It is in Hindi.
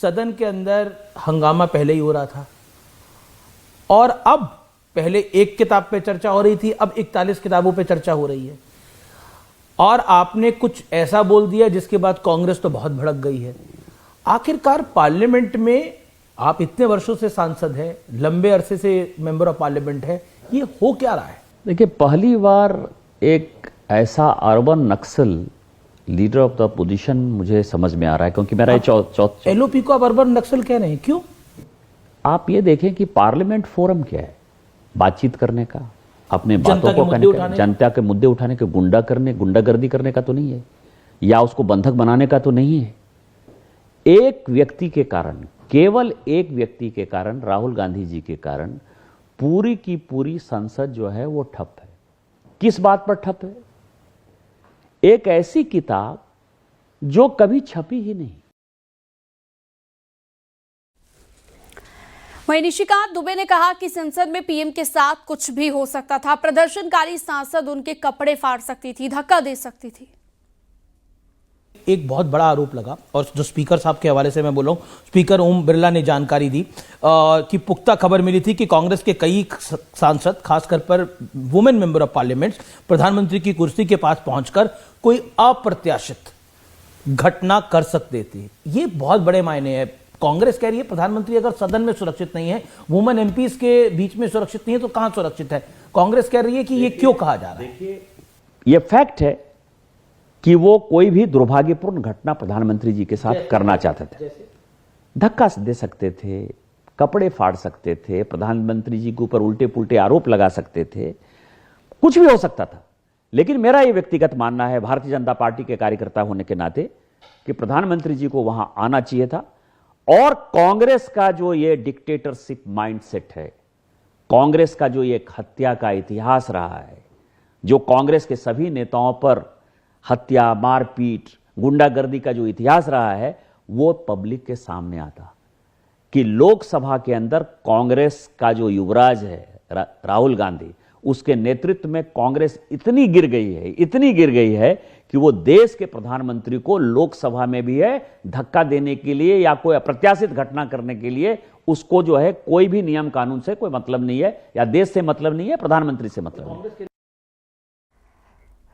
सदन के अंदर हंगामा पहले ही हो रहा था और अब पहले एक किताब पे चर्चा हो रही थी, अब 41 किताबों पे चर्चा हो रही है और आपने कुछ ऐसा बोल दिया जिसके बाद कांग्रेस तो बहुत भड़क गई है। आखिरकार पार्लियामेंट में आप इतने वर्षों से सांसद हैं, लंबे अरसे से मेंबर ऑफ पार्लियामेंट है, ये हो क्या रहा है? देखिए, पहली बार एक ऐसा urban Naxal leader of the position मुझे समझ में आ रहा है, क्योंकि मेरा एलओपी को आप अर्बन नक्सल कह रहे हैं, क्यों? आप ये देखें कि पार्लियामेंट फोरम क्या है, बातचीत करने का, अपने बातों को कहने का, जनता के मुद्दे उठाने के, गुंडागर्दी करने का तो नहीं है, या उसको बंधक बनाने का तो नहीं है। एक व्यक्ति के कारण, केवल एक व्यक्ति के कारण, राहुल गांधी जी के कारण पूरी की पूरी संसद जो है वो ठप है। किस बात पर ठप है? एक ऐसी किताब जो कभी छपी ही नहीं। वहीं निशिकांत दुबे ने कहा कि संसद में पीएम के साथ कुछ भी हो सकता था, प्रदर्शनकारी सांसद उनके कपड़े फाड़ सकती थी, धक्का दे सकती थी। एक बहुत बड़ा आरोप लगा और जो स्पीकर साहब के हवाले से मैं बोल रहा हूं, स्पीकर ओम बिरला ने जानकारी दी कि पुख्ता खबर मिली थी कि कांग्रेस के कई सांसद, खासकर पर वुमेन मेंबर ऑफ पार्लियामेंट, प्रधानमंत्री की कुर्सी के पास पहुंचकर कोई अप्रत्याशित घटना कर सकते थे। ये बहुत बड़े मायने हैं। कांग्रेस कह रही है प्रधानमंत्री अगर सदन में सुरक्षित नहीं है, वुमेन एमपीज के बीच में सुरक्षित नहीं है, तो कहां सुरक्षित है? कांग्रेस कह रही है कि ये क्यों कहा जा रहा है? ये फैक्ट है कि वो कोई भी दुर्भाग्यपूर्ण घटना प्रधानमंत्री जी के साथ करना चाहते थे। धक्का दे सकते थे, कपड़े फाड़ सकते थे, प्रधानमंत्री जी के ऊपर उल्टे पुल्टे आरोप लगा सकते थे, कुछ भी हो सकता था। लेकिन मेरा ये व्यक्तिगत मानना है, भारतीय जनता पार्टी के कार्यकर्ता होने के नाते, कि प्रधानमंत्री जी को वहां आना चाहिए था। और कांग्रेस का जो ये डिक्टेटरशिप माइंडसेट है, कांग्रेस का जो ये हत्या का इतिहास रहा है, जो कांग्रेस के सभी नेताओं पर हत्या, मारपीट, गुंडागर्दी का जो इतिहास रहा है, वो पब्लिक के सामने आता कि लोकसभा के अंदर कांग्रेस का जो युवराज है राहुल गांधी, उसके नेतृत्व में कांग्रेस इतनी गिर गई है कि वो देश के प्रधानमंत्री को लोकसभा में भी है धक्का देने के लिए या कोई अप्रत्याशित घटना करने के लिए, उसको जो है कोई भी नियम कानून से कोई मतलब नहीं है, या देश से मतलब नहीं है, प्रधानमंत्री से मतलब नहीं है।